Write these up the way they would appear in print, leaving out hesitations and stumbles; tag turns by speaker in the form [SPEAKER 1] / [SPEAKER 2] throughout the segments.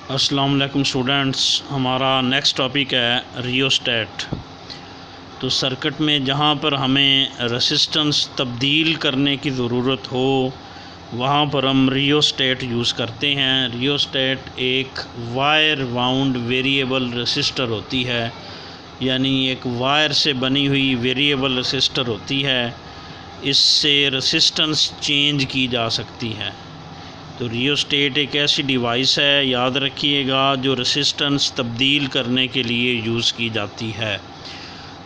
[SPEAKER 1] अस्सलाम वालेकुम स्टूडेंट्स, हमारा नेक्स्ट टॉपिक है रियोस्टेट। तो सर्किट में जहाँ पर हमें रेसिस्टेंस तब्दील करने की ज़रूरत हो वहाँ पर हम रियोस्टेट यूज़ करते हैं। रियोस्टेट एक वायर वाउंड वेरिएबल रेसिस्टर होती है, यानी एक वायर से बनी हुई वेरिएबल रेसिस्टर होती है। इससे रेसिस्टेंस चेंज की जा सकती है। तो रियोस्टेट एक ऐसी डिवाइस है, याद रखिएगा, जो रेसिस्टेंस तब्दील करने के लिए यूज़ की जाती है।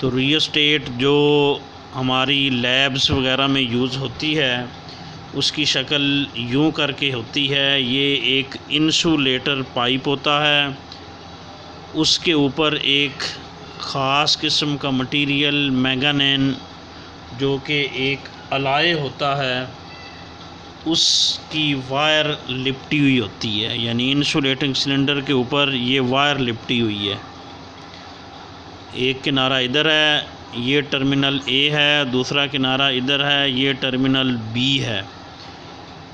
[SPEAKER 1] तो रियोस्टेट जो हमारी लैब्स वगैरह में यूज़ होती है उसकी शक्ल यूँ करके होती है। ये एक इंसुलेटर पाइप होता है, उसके ऊपर एक ख़ास किस्म का मटेरियल मैंगानीज जो कि एक अलाय होता है उसकी वायर लिपटी हुई होती है, यानी इंसुलेटिंग सिलेंडर के ऊपर ये वायर लिपटी हुई है। एक किनारा इधर है, ये टर्मिनल ए है, दूसरा किनारा इधर है, ये टर्मिनल बी है।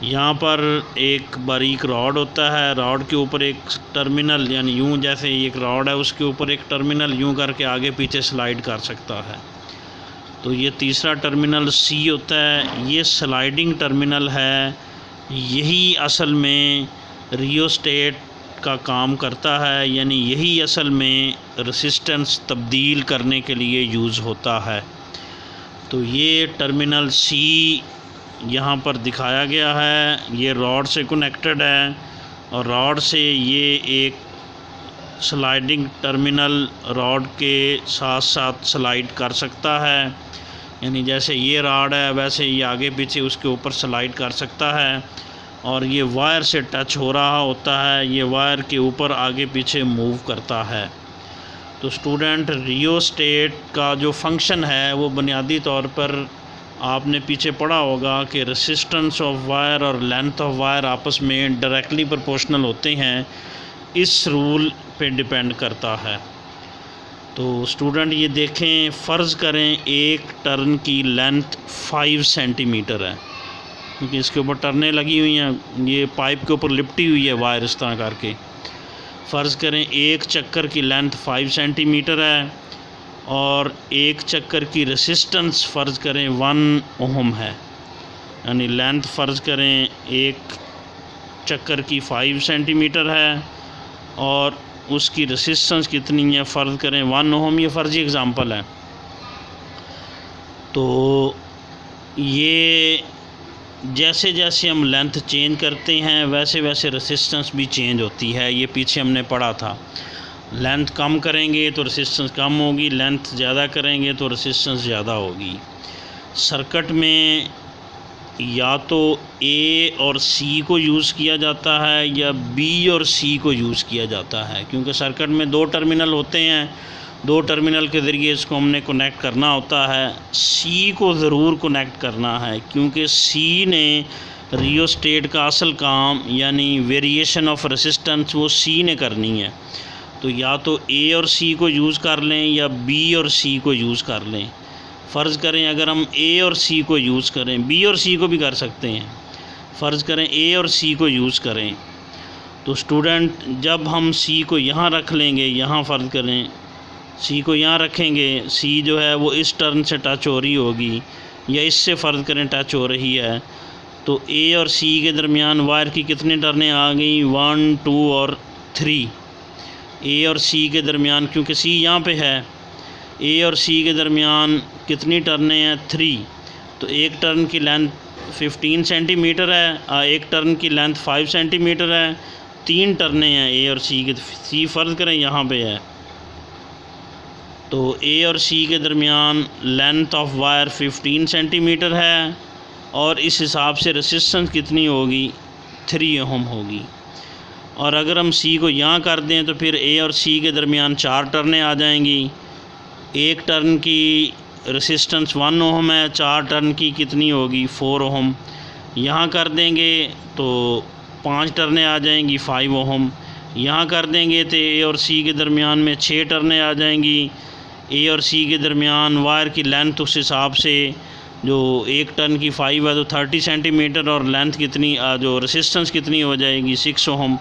[SPEAKER 1] यहाँ पर एक बारीक रॉड होता है, रॉड के ऊपर एक टर्मिनल, यानी यूँ जैसे एक रॉड है उसके ऊपर एक टर्मिनल यूँ करके आगे पीछे स्लाइड कर सकता है। तो ये तीसरा टर्मिनल सी होता है, ये स्लाइडिंग टर्मिनल है। यही असल में रियोस्टेट का काम करता है, यानी यही असल में रेसिस्टेंस तब्दील करने के लिए यूज़ होता है। तो ये टर्मिनल सी यहाँ पर दिखाया गया है, ये रॉड से कनेक्टेड है और रॉड से ये एक स्लाइडिंग टर्मिनल रॉड के साथ साथ स्लाइड कर सकता है, यानी जैसे ये रॉड है वैसे ये आगे पीछे उसके ऊपर स्लाइड कर सकता है। और ये वायर से टच हो रहा होता है, ये वायर के ऊपर आगे पीछे मूव करता है। तो स्टूडेंट, रियोस्टेट का जो फंक्शन है वो बुनियादी तौर पर आपने पीछे पढ़ा होगा कि रेसिस्टेंस ऑफ वायर और लेंथ ऑफ वायर आपस में डायरेक्टली प्रोपोर्शनल होते हैं। इस रूल पे डिपेंड करता है। तो स्टूडेंट ये देखें, फ़र्ज़ करें एक टर्न की लेंथ 5 सेंटीमीटर है, क्योंकि इसके ऊपर टर्नें लगी हुई हैं, ये पाइप के ऊपर लिपटी हुई है वायर इस तरह करके। फ़र्ज़ करें एक चक्कर की लेंथ 5 सेंटीमीटर है और एक चक्कर की रेसिस्टेंस फ़र्ज़ करें 1 ओम है, यानी लेंथ फ़र्ज़ करें एक चक्कर की 5 सेंटीमीटर है और उसकी रेसिस्टेंस कितनी है, फ़र्ज़ करें 1 ओम। ये फ़र्जी एग्ज़ाम्पल है। तो ये जैसे जैसे हम लेंथ चेंज करते हैं वैसे वैसे रेसिस्टेंस भी चेंज होती है। ये पीछे हमने पढ़ा था, लेंथ कम करेंगे तो रेसिस्टेंस कम होगी, लेंथ ज़्यादा करेंगे तो रेसिस्टेंस ज़्यादा होगी। सर्किट में या तो ए और सी को यूज़ किया जाता है या बी और सी को यूज़ किया जाता है, क्योंकि सर्किट में 2 टर्मिनल होते हैं, 2 टर्मिनल के ज़रिए इसको हमने कनेक्ट करना होता है। सी को ज़रूर कनेक्ट करना है, क्योंकि सी ने रियोस्टेट का असल काम यानी वेरिएशन ऑफ रेसिस्टेंस वो सी ने करनी है। तो या तो ए और सी को यूज़ कर लें या बी और सी को यूज़ कर लें। फ़र्ज़ करें अगर हम ए और सी को यूज़ करें, बी और सी को भी कर सकते हैं, फ़र्ज़ करें ए और सी को यूज़ करें, तो स्टूडेंट जब हम सी को यहाँ रख लेंगे, यहाँ फ़र्ज़ करें सी को यहाँ रखेंगे, सी जो है वो इस टर्न से टच हो रही होगी या इससे फ़र्ज़ करें टच हो रही है, तो ए और सी के दरमियान वायर की कितनी टर्नें आ गई, 1, 2 और 3। ए और सी के दरमियान, क्योंकि सी यहाँ पे है, ए और सी के दरमियान कितनी टर्नें हैं, 3। तो एक टर्न की लेंथ 15 सेंटीमीटर है, एक टर्न की लेंथ 5 सेंटीमीटर है, 3 टर्नें हैं ए और सी के। सी फ़र्ज़ करें यहाँ पे है, तो ए और सी के दरमियान लेंथ ऑफ वायर 15 सेंटीमीटर है और इस हिसाब से रेसिस्टेंस कितनी होगी, 3 ओम होगी। और अगर हम सी को यहाँ कर दें तो फिर ए और सी के दरमियान 4 टर्नें आ जाएंगी। एक टर्न की रेसिस्टेंस 1 ओम है, 4 टर्न की कितनी होगी, 4 ओम। यहाँ कर देंगे तो 5 टर्नें आ जाएंगी, 5 ओम। यहाँ कर देंगे तो ए और सी के दरमियान में 6 टर्नें आ जाएंगी। ए और सी के दरमियान वायर की लेंथ उस हिसाब से जो एक टन की 5 है तो 30 सेंटीमीटर और लेंथ कितनी जो रेसिस्टेंस कितनी हो जाएगी, 6 ओम।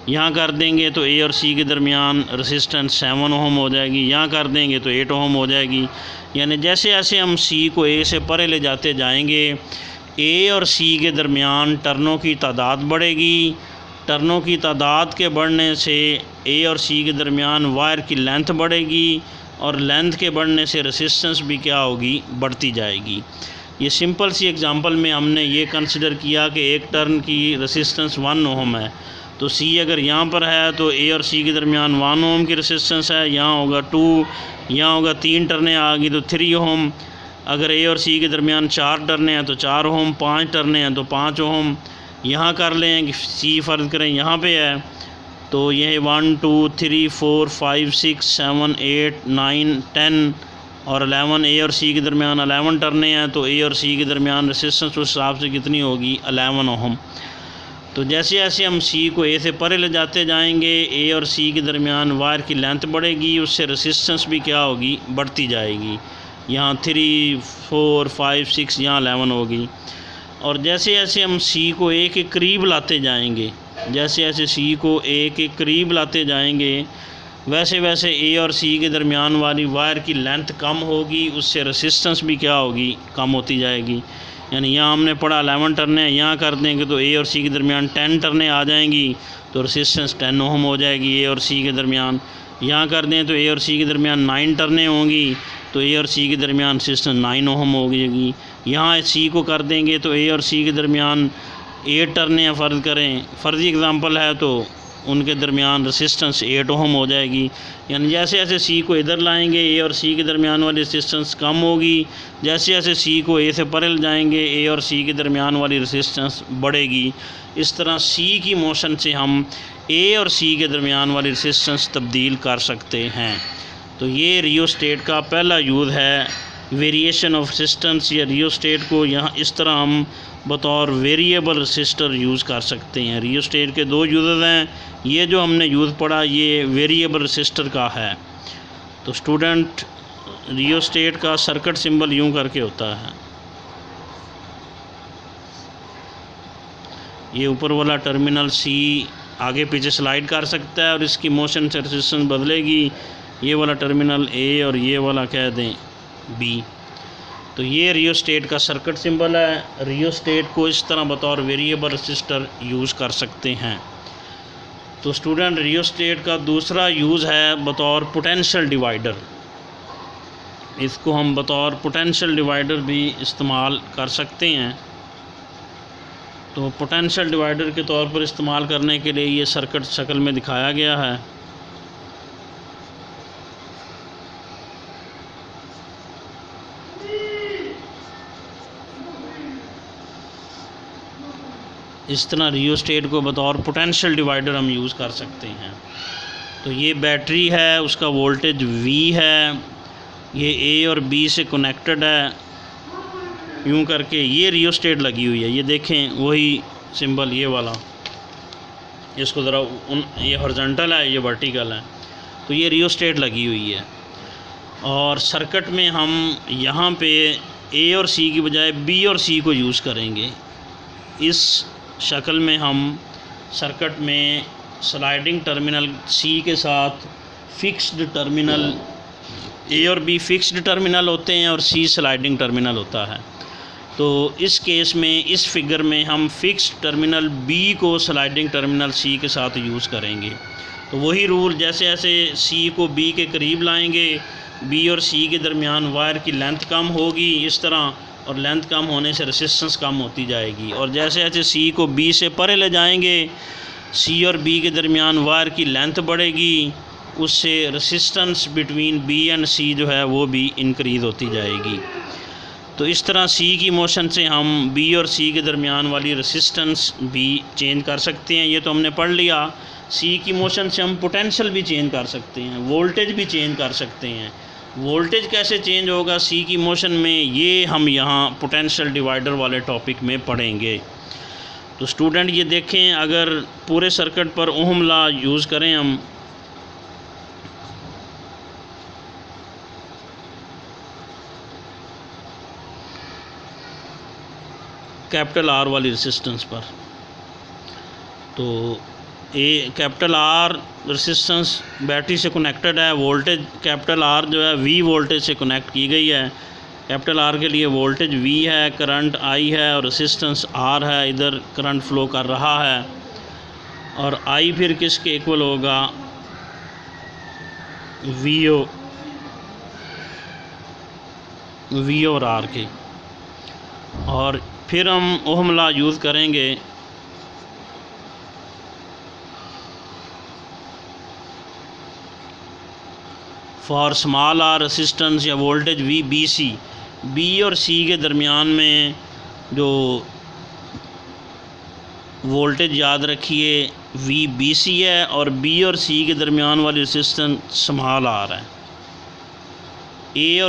[SPEAKER 1] यहाँ कर देंगे तो ए और सी के दरमियान रेसिस्टेंस 7 ओम हो जाएगी, यहाँ कर देंगे तो 8 ओम हो जाएगी। यानी जैसे जैसे हम सी को ए से परे ले जाते जाएंगे, ए और सी के दरमियान टर्नों की तादाद बढ़ेगी। टर्नों की तादाद के बढ़ने से ए और सी के दरमियान वायर की लेंथ बढ़ेगी, और लेंथ के बढ़ने से रेसिस्टेंस भी क्या होगी, बढ़ती जाएगी। ये सिंपल सी एग्जांपल में हमने ये कंसिडर किया कि एक टर्न की रेसिस्टेंस 1 ओम है, तो सी अगर यहाँ पर है तो ए और सी के दरमियान 1 ओम की रेसिस्टेंस है, यहाँ होगा 2, यहाँ होगा 3 टर्नें आ गई तो 3 ओम। अगर ए और सी के दरमियान 4 टर्नें हैं तो 4 ओम, 5 टर्नें हैं तो 5 ओम। यहाँ कर लें कि सी फ़र्ज़ करें यहाँ पे है, तो यह 1 2 3 4 5 6 7 8 9 10 और 11 ए और सी के दरमियान 11 टर्नें हैं, तो ए और सी के दरमियान रेसिस्टेंस उस हिसाब से कितनी होगी, 11 ओम। तो जैसे जैसे हम सी को ए से परे ले जाते जाएंगे, ए और सी के दरमियान वायर की लेंथ बढ़ेगी, उससे रेसिस्टेंस भी क्या होगी, बढ़ती जाएगी। यहाँ 3 4 5 6 यहाँ 11 होगी। और जैसे जैसे हम सी को ए के करीब लाते जाएंगे, जैसे जैसे सी को ए के करीब लाते जाएंगे, वैसे वैसे ए और सी के दरमियान वाली वायर की लेंथ कम होगी, उससे रेसिस्टेंस भी क्या होगी, कम होती जाएगी। यानी यहाँ हमने पढ़ा 11 टर्नें, यहाँ कर देंगे तो ए और सी के दरमियान 10 टर्नें आ जाएंगी, तो रेसिस्टेंस 10 ओम हो जाएगी ए और सी के दरमियान। यहाँ कर दें तो ए और सी के दरमियान 9 टर्नें होंगी, तो ए और सी के दरमियान रेसिस्टेंस 9 ओम हो जाएगी। यहाँ सी को कर देंगे तो ए और सी के दरमियान 8 टर्नें फ़र्ज़ करें, फ़र्ज़ी एग्ज़ाम्पल है, तो उनके दरमियान रेसिस्टेंस 8 ओम हो जाएगी। यानी जैसे जैसे सी को इधर लाएंगे, ए और सी के दरमियान वाली रेसिस्टेंस कम होगी, जैसे जैसे सी को ए से परे ले जाएंगे, ए और सी के दरमियान वाली रेसिस्टेंस बढ़ेगी। इस तरह सी की मोशन से हम ए और सी के दरमियान वाली रेसिस्टेंस तब्दील कर सकते हैं। तो ये रियोस्टेट का पहला यूज़ है, वेरिएशन ऑफ रेसिस्टेंस। या रियोस्टेट को यहाँ इस तरह हम बतौर वेरिएबल रेसिस्टर यूज़ कर सकते हैं। रियोस्टेट के 2 यूज़ हैं, ये जो हमने यूज़ पढ़ा ये वेरिएबल रेसिस्टर का है। तो स्टूडेंट, रियोस्टेट का सर्किट सिंबल यूँ करके होता है, ये ऊपर वाला टर्मिनल सी आगे पीछे स्लाइड कर सकता है और इसकी मोशन से रेसिस्टेंस बदलेगी। ये वाला टर्मिनल ए और ये वाला कह दें बी। तो ये रियोस्टेट का सर्किट सिंबल है। रियोस्टेट को इस तरह बतौर वेरिएबल रेसिस्टर यूज़ कर सकते हैं। तो स्टूडेंट, रियोस्टेट का दूसरा यूज़ है बतौर पोटेंशियल डिवाइडर। इसको हम बतौर पोटेंशियल डिवाइडर भी इस्तेमाल कर सकते हैं। तो पोटेंशियल डिवाइडर के तौर पर इस्तेमाल करने के लिए ये सर्किट शक्ल में दिखाया गया है। इस तरह रियोस्टेट को बतौर पोटेंशियल डिवाइडर हम यूज़ कर सकते हैं। तो ये बैटरी है, उसका वोल्टेज V है, ये A और B से कनेक्टेड है, यूँ करके ये रियोस्टेट लगी हुई है। ये देखें वही सिंबल ये वाला, इसको ज़रा ये हॉरिजॉन्टल है, ये वर्टिकल है। तो ये रियोस्टेट लगी हुई है और सर्किट में हम यहाँ पे A और C की बजाय B और C को यूज़ करेंगे। इस शक्ल में हम सर्किट में स्लाइडिंग टर्मिनल C के साथ फिक्स्ड टर्मिनल A और B फिक्स्ड टर्मिनल होते हैं और C स्लाइडिंग टर्मिनल होता है। तो इस केस में, इस फिगर में हम फिक्स्ड टर्मिनल B को स्लाइडिंग टर्मिनल C के साथ यूज़ करेंगे। तो वही रूल, जैसे जैसे C को B के करीब लाएंगे, B और C के दरमियान वायर की लेंथ कम होगी इस तरह, और लेंथ कम होने से रेसिस्टेंस कम होती जाएगी। और जैसे जैसे C को B से परे ले जाएंगे, C और B के दरमियान वायर की लेंथ बढ़ेगी, उससे resistance between B and C जो है वो भी इंक्रीज़ होती जाएगी। तो इस तरह C की मोशन से हम B और C के दरमियान वाली रेसिस्टेंस भी चेंज कर सकते हैं। ये तो हमने पढ़ लिया। C की मोशन से हम पोटेंशियल भी चेंज कर सकते हैं, वोल्टेज भी चेंज कर सकते हैं। वोल्टेज कैसे चेंज होगा C की मोशन में, ये हम यहाँ पोटेंशियल डिवाइडर वाले टॉपिक में पढ़ेंगे। तो स्टूडेंट, ये देखें, अगर पूरे सर्किट पर ओहम लॉ यूज़ करें हम, कैपिटल R वाली रेसिस्टेंस पर, तो ए कैपिटल आर रेसिस्टेंस बैटरी से कनेक्टेड है, वोल्टेज कैपिटल आर जो है वी वोल्टेज से कनेक्ट की गई है। कैपिटल आर के लिए वोल्टेज वी है, करंट आई है और रेसिस्टेंस आर है, इधर करंट फ्लो कर रहा है। और आई फिर किसके इक्वल होगा, वी और आर के। और फिर हम ओहम लॉ यूज़ करेंगे फॉर स्मॉल आर रेसिस्टेंस या voltage V B C. B और सी के दरमियान में जो वोल्टेज याद रखिए वी बी सी है और बी और सी के दरमियान वाली रेसिस्टेंस स्मॉल आर है। ए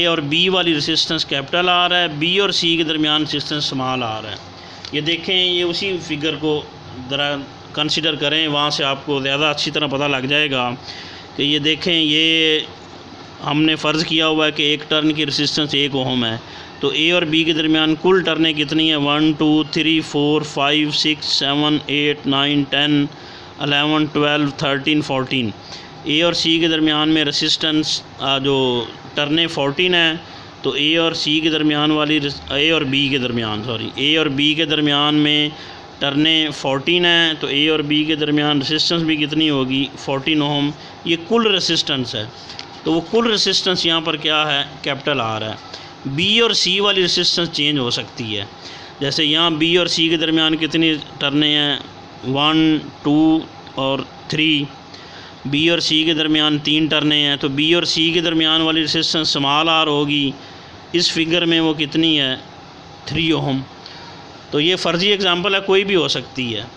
[SPEAKER 1] और बी वाली रेसिस्टेंस कैपिटल आर है, बी और सी के दरमियान रेसिस्टेंस स्मॉल आर है। ये देखें, ये उसी फिगर को ज़रा कंसिडर करें, वहाँ से आपको ज़्यादा अच्छी तरह पता लग जाएगा कि ये देखें, ये हमने फ़र्ज़ किया हुआ है कि एक टर्न की रेसिस्टेंस 1 ओम है। तो ए और बी के दरमियान कुल टर्नें कितनी है, 1 2 3 4 5 6 7 8 9 10 11 12 13 14। ए और सी के दरमियान में रेसिस्टेंस जो टर्नें 14 है। तो ए और सी के दरमियान वाली ए और बी के दरमियान में टर्नें 14 हैं। तो ए और बी के दरमियान रेसिस्टेंस भी कितनी होगी, 14 ओम। ये कुल रेसिस्टेंस है। तो वो कुल रेसिस्टेंस यहाँ पर क्या है, कैपिटल आर है। बी और सी वाली रेसिस्टेंस चेंज हो सकती है। जैसे यहाँ बी और सी के दरमियान कितनी टर्नें हैं, 1 2 और 3। बी और सी के दरमियान 3 टर्नें हैं। तो बी और सी के दरमियान वाली रेसिस्टेंस स्मॉल आर होगी। इस फिगर में वो कितनी है, 3 ओम। तो ये फ़र्जी एग्जांपल है, कोई भी हो सकती है।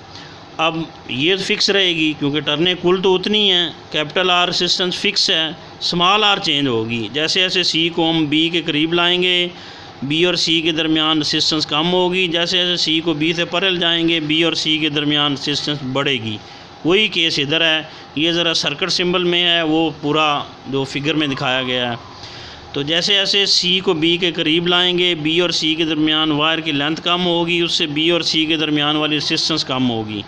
[SPEAKER 1] अब ये फिक्स रहेगी क्योंकि टर्नें कुल तो उतनी हैं, कैपिटल आर रेसिस्टेंस फिक्स है, स्मॉल आर चेंज होगी। जैसे जैसे सी को हम बी के करीब लाएंगे, बी और सी के दरमियान रेसिस्टेंस कम होगी। जैसे जैसे सी को बी से परे जाएंगे, बी और सी के दरमियान रेसिस्टेंस बढ़ेगी। वही केस इधर है, ये ज़रा सर्किट सिंबल में है, वो पूरा जो फिगर में दिखाया गया है। तो जैसे जैसे सी को बी के करीब लाएंगे, बी और सी के दरमियान वायर की लेंथ कम होगी, उससे बी और सी के दरमियान वाली रेसिस्टेंस कम होगी।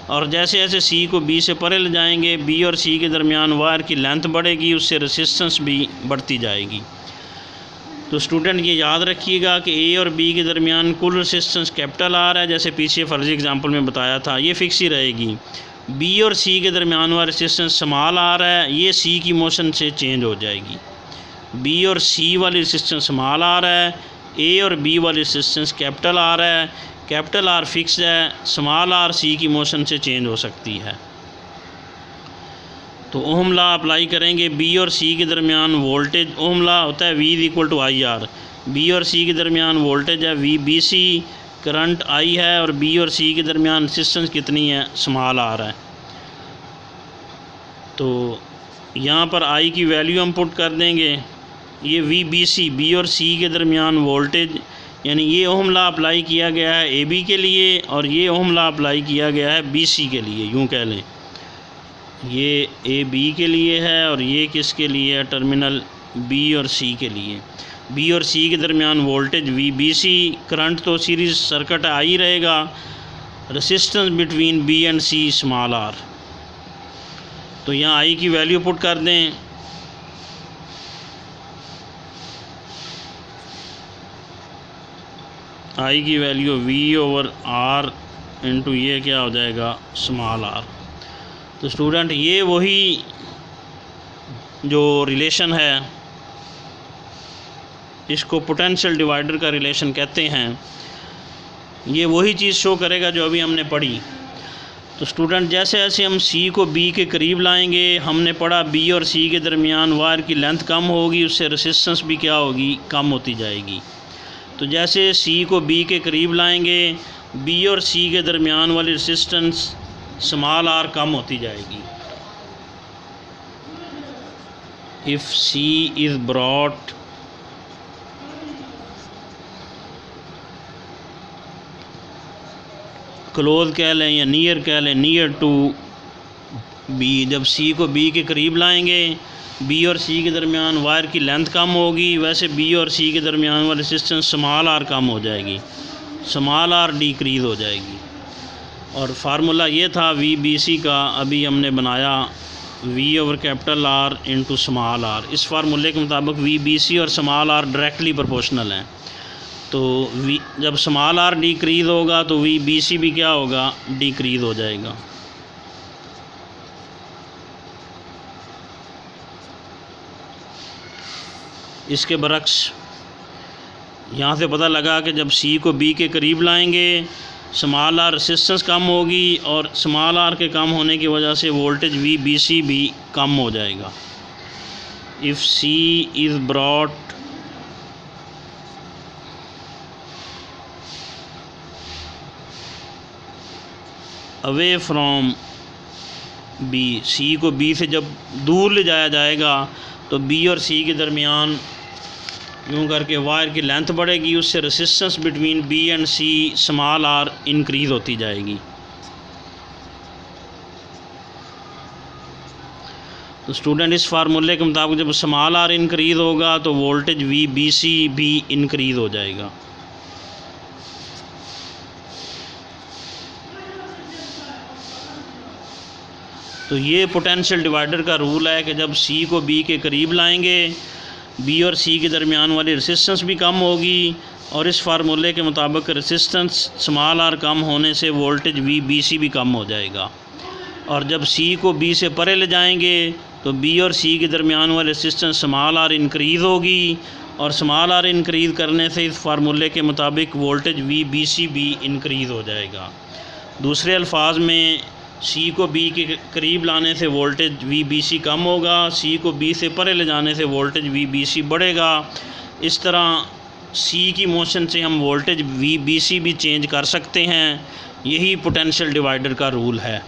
[SPEAKER 1] और जैसे जैसे सी को बी से परे ले जाएंगे, बी और सी के दरमियान वायर की लेंथ बढ़ेगी, उससे रेसिस्टेंस भी बढ़ती जाएगी। तो स्टूडेंट ये याद रखिएगा कि ए और बी के दरमियान कुल रेसिस्टेंस कैपिटल आर है, जैसे पीछे फर्जी एग्जांपल में बताया था, ये फिक्स ही रहेगी। बी और सी के दरमियान वाला रेसिस्टेंस स्मॉल आर है, ये सी की मोशन से चेंज हो जाएगी। बी और सी वाली रेसिस्टेंस स्मॉल आर है, ए और बी वाली रेसिस्टेंस कैपिटल आर है। कैपिटल आर फिक्स है, स्मॉल आर सी की मोशन से चेंज हो सकती है। तो ओहम लॉ अप्लाई करेंगे, बी और सी के दरमियान वोल्टेज, ओहम लॉ होता है V equal to I R. B और सी के दरमियान वोल्टेज है V B C, current I है और बी और सी के दरमियान रेसिस्टेंस कितनी है, स्मॉल आर है। तो यहाँ पर आई की वैल्यू हम पुट कर देंगे। ये वी बी सी, बी और सी के दरमियान वोल्टेज, यानी ये ओहम लॉ अप्लाई किया गया है ए बी के लिए और ये ओहम लॉ अप्लाई किया गया है बी सी के लिए। यूँ कह लें, ये ए बी के लिए है और ये किसके लिए है, टर्मिनल बी और सी के लिए। बी और सी के दरमियान voltage V B C, current तो सीरीज सर्किट आई रहेगा, resistance between B and C small R. तो यहाँ आई की वैल्यू पुट कर दें। आई की value V over R into ये क्या हो जाएगा, स्मॉल आर। तो स्टूडेंट ये वही जो रिलेशन है, इसको पोटेंशियल डिवाइडर का रिलेशन कहते हैं। ये वही चीज़ शो करेगा जो अभी हमने पढ़ी। तो स्टूडेंट जैसे जैसे हम सी को बी के करीब लाएंगे, हमने पढ़ा बी और सी के दरमियान वायर की लेंथ कम होगी, उससे रेसिस्टेंस भी क्या होगी, कम होती जाएगी। तो जैसे सी को बी के करीब लाएंगे, बी और सी के दरमियान वाली रेसिस्टेंस स्मॉल आर कम होती जाएगी। If C is brought close कह लें या नियर कह लें, नियर टू बी। जब सी को बी के करीब लाएंगे, बी और सी के दरमियान वायर की लेंथ कम होगी, वैसे बी और सी के दरमियान वाली रेसिस्टेंस स्मॉल आर कम हो जाएगी, स्मॉल आर डिक्रीज़ हो जाएगी। और फार्मूला ये था VBC का, अभी हमने बनाया V/R इंटू स्मॉल r। इस फार्मूले के मुताबिक VBC और स्मॉल r डायरेक्टली प्रोपोर्शनल हैं। तो जब स्मॉल r डिक्रीज़ होगा तो VBC भी क्या होगा, डिक्रीज़ हो जाएगा। इसके बरक्स यहाँ से पता लगा कि जब C को B के करीब लाएंगे स्मॉल r रेसिस्टेंस कम होगी और स्मॉल r के कम होने की वजह से वोल्टेज VBC भी कम हो जाएगा। If C is brought away from B, C को B से जब दूर ले जाया जाएगा तो B और C के दरमियान यूँ करके वायर की लेंथ बढ़ेगी, उससे resistance between B and C small r increase होती जाएगी। तो स्टूडेंट इस फार्मूले के मुताबिक जब स्मॉल r इंक्रीज़ होगा तो वोल्टेज VBC भी इंक्रीज़ हो जाएगा। तो ये पोटेंशियल डिवाइडर का रूल है कि जब C को B के करीब लाएंगे B और C के दरमियान वाली रेसिस्टेंस भी कम होगी और इस फार्मूले के मुताबिक रेसिस्टेंस स्मॉल r कम होने से वोल्टेज VBC भी कम हो जाएगा। और जब C को B से परे ले जाएंगे तो B और C के दरमियान वाली रेसिस्टेंस स्मॉल r इंक्रीज़ होगी और स्मॉल r इंक्रीज़ करने से इस फार्मूले के मुताबिक वोल्टेज VBC भी इंक्रीज़ हो जाएगा। दूसरे अल्फाज में C को B के करीब लाने से वोल्टेज VBC कम होगा, C को B से परे ले जाने से वोल्टेज VBC बढ़ेगा। इस तरह C की मोशन से हम वोल्टेज VBC भी चेंज कर सकते हैं। यही पोटेंशियल डिवाइडर का रूल है।